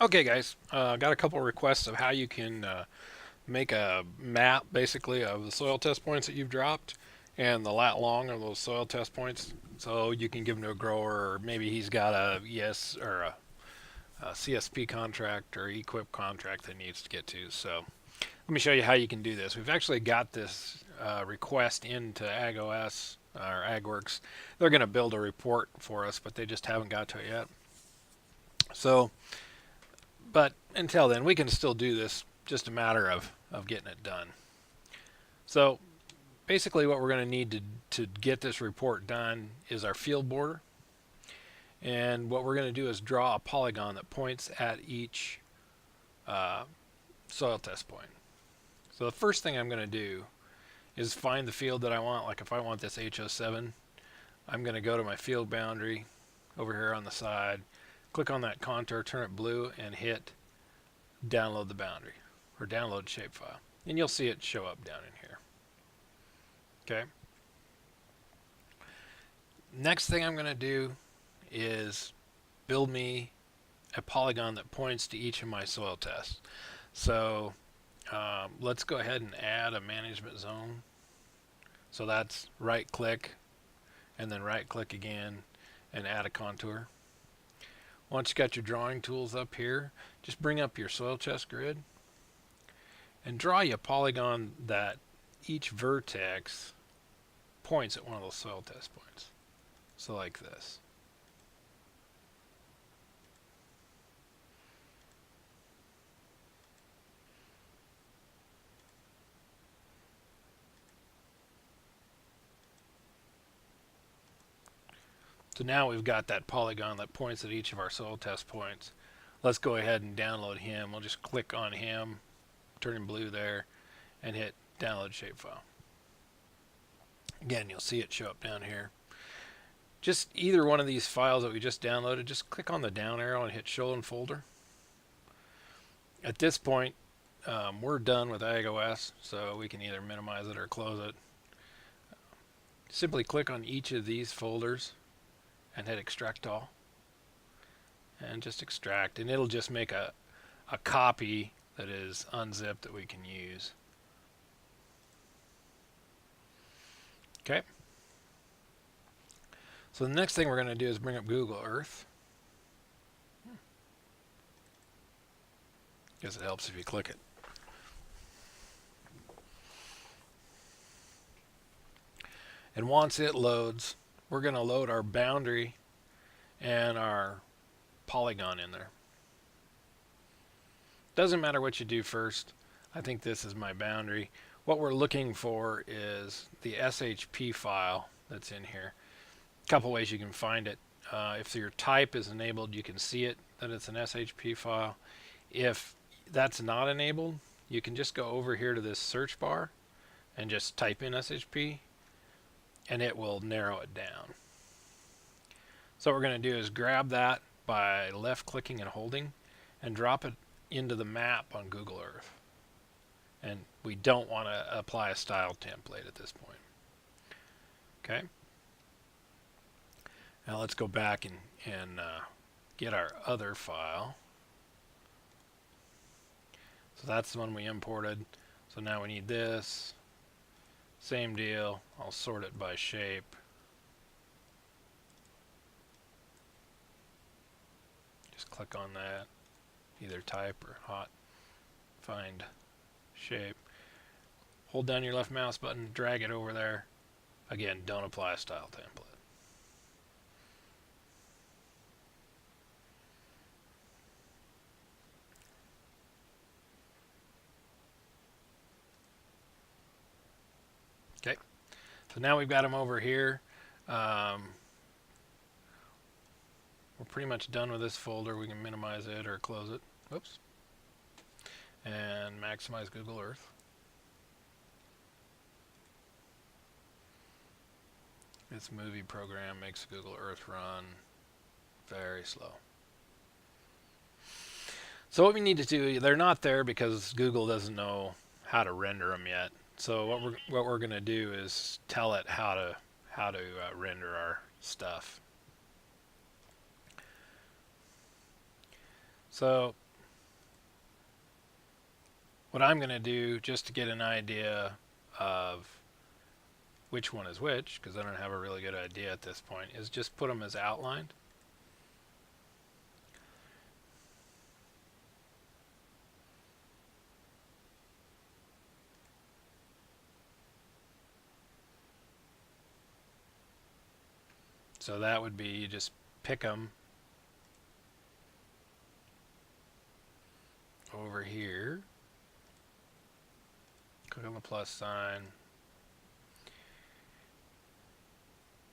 Okay, guys, got a couple requests of how you can make a map basically of the soil test points that you've dropped and the lat long of those soil test points. So you can give them to a grower, or maybe he's got a ES or a CSP contract or equip contract that he needs to get to. So let me show you how you can do this. We've actually got this request into AgOS or AgWorks. They're going to build a report for us, but they just haven't got to it yet. So but until then, we can still do this. Just a matter of getting it done. So basically, what we're going to need to get this report done is our field border. And what we're going to do is draw a polygon that points at each uh, soil test point. So the first thing I'm going to do is find the field that I want. Like if I want this HO7, I'm going to go to my field boundary over here on the side, click on that contour, turn it blue, and hit download the boundary or download shapefile. And you'll see it show up down in here. Okay. Next thing I'm going to do is build me a polygon that points to each of my soil tests. So let's go ahead and add a management zone. So that's right click and then right click again and add a contour. Once you got your drawing tools up here, just bring up your soil test grid and draw you a polygon that each vertex points at one of those soil test points. So like this. So now we've got that polygon that points at each of our soil test points. Let's go ahead and download him. We'll just click on him, turn him blue there, and hit download shapefile. Again, you'll see it show up down here. Just either one of these files that we just downloaded, just click on the down arrow and hit show in folder. At this point, we're done with AgOS, so we can either minimize it or close it. Simply click on each of these folders and hit extract all. And just extract, and it'll just make a copy that is unzipped that we can use. Okay. So the next thing we're going to do is bring up Google Earth. Guess it helps if you click it. And once it loads, we're going to load our boundary and our polygon in there. Doesn't matter what you do first. I think this is my boundary. What we're looking for is the SHP file that's in here. A couple ways you can find it. If your type is enabled, you can see it, that it's an SHP file. If that's not enabled, you can just go over here to this search bar and just type in SHP, and it will narrow it down. So what we're going to do is grab that by left clicking and holding and drop it into the map on Google Earth. And we don't want to apply a style template at this point. Okay. Now let's go back and get our other file. So that's the one we imported. So now we need this. Same deal. I'll sort it by shape. Just click on that. Either type or hot. Find shape. Hold down your left mouse button, drag it over there. Again, don't apply a style template. Okay, so now we've got them over here. We're pretty much done with this folder. We can minimize it or close it. Whoops. And maximize Google Earth. This movie program makes Google Earth run very slow. So what we need to do, they're not there because Google doesn't know how to render them yet. So what we're going to do is tell it how to render our stuff. So What I'm going to do, just to get an idea of which one is which, because I don't have a really good idea at this point, is just put them as outlined. So that would be, you just pick them over here, click on the plus sign,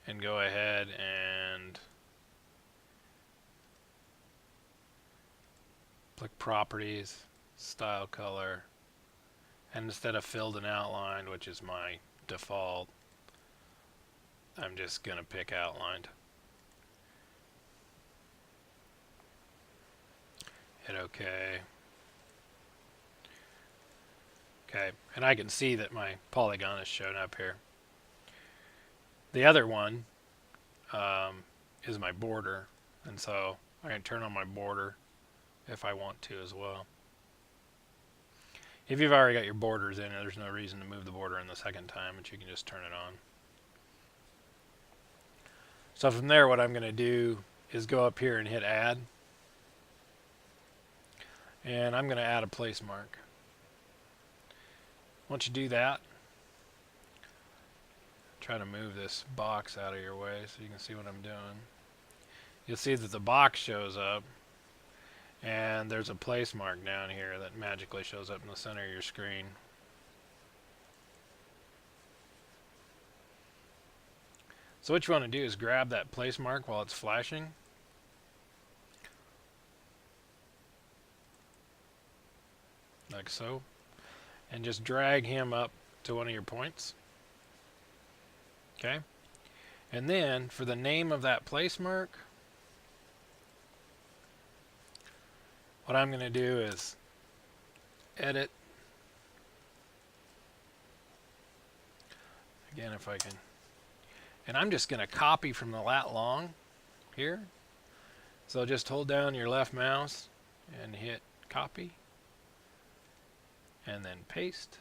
and go ahead and click properties, style color, and instead of filled and outlined, which is my default, I'm just going to pick outlined. Hit OK. Okay, and I can see that my polygon is shown up here. The other one is my border, and so I can turn on my border if I want to as well. If you've already got your borders in, there's no reason to move the border in the second time, but you can just turn it on. So from there, what I'm going to do is go up here and hit add. And I'm going to add a place mark. Once you do that, try to move this box out of your way so you can see what I'm doing. You'll see that the box shows up, and there's a place mark down here that magically shows up in the center of your screen. So what you want to do is grab that place mark while it's flashing. Like so. And just drag him up to one of your points. Okay? And then for the name of that place mark, what I'm going to do is edit. Again, if I can. And I'm just going to copy from the lat long here. So just hold down your left mouse and hit copy. And then paste.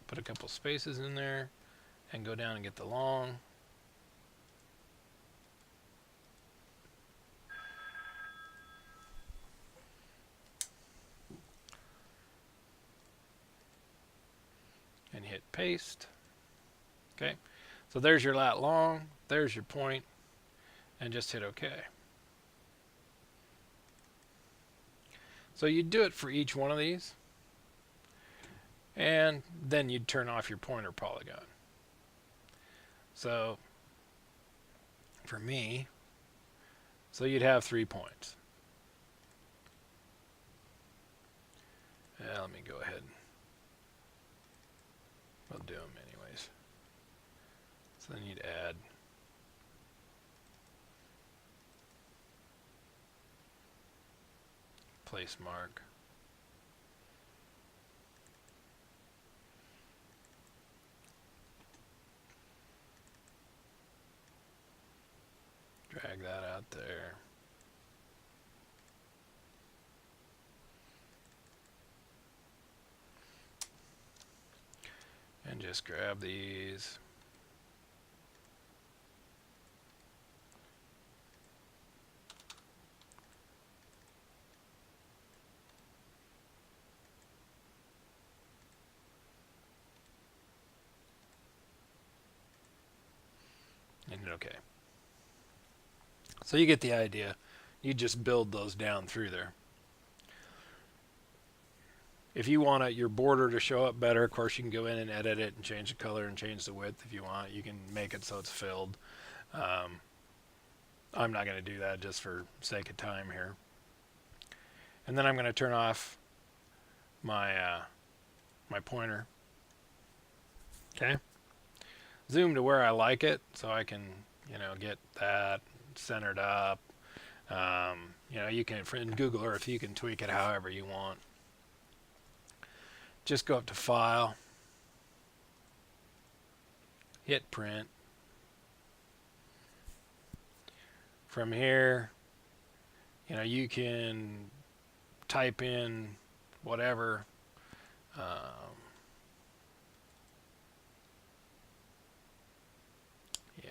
Put a couple spaces in there and go down and get the long. And hit paste. Okay. So there's your lat long, there's your point, and just hit OK. So you do it for each one of these, and then you'd turn off your pointer polygon. So for me, so you'd have 3 points. Let me go ahead. We'll do them anyways. So then you'd add place mark. Drag that out there. And just grab these. And hit OK. So you get the idea. You just build those down through there. If you want your border to show up better, of course you can go in and edit it and change the color and change the width if you want. You can make it so it's filled. I'm not going to do that just for sake of time here. And then I'm going to turn off my my pointer. Okay. Zoom to where I like it so I can, get that centered up. You can, in Google Earth, you can tweak it however you want. Just go up to File, hit Print. From here, you can type in whatever. Um, yeah.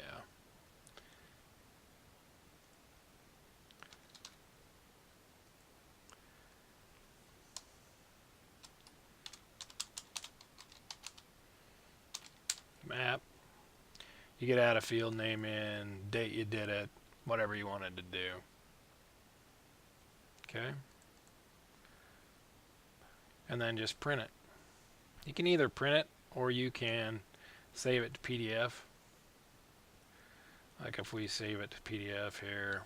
Map. You could add a field name in, date you did it, whatever you wanted to do. Okay. And then just print it. You can either print it or you can save it to PDF. Like if we save it to PDF here.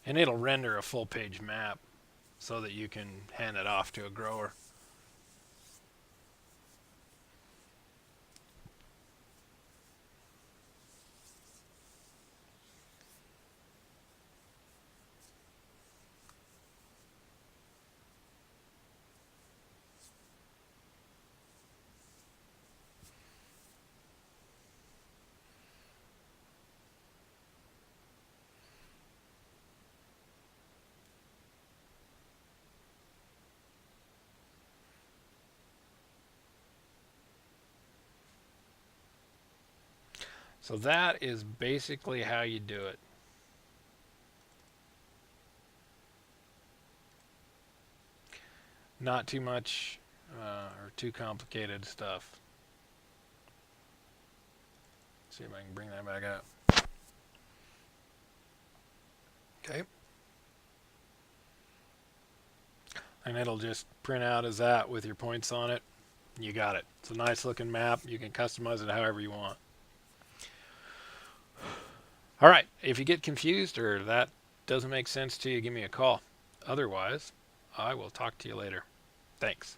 And it'll render a full page map so that you can hand it off to a grower. So that is basically how you do it. Not too much or too complicated stuff. See if I can bring that back up. Okay. And it'll just print out as that with your points on it. You got it. It's a nice looking map. You can customize it however you want. All right. If you get confused or that doesn't make sense to you, give me a call. Otherwise, I will talk to you later. Thanks.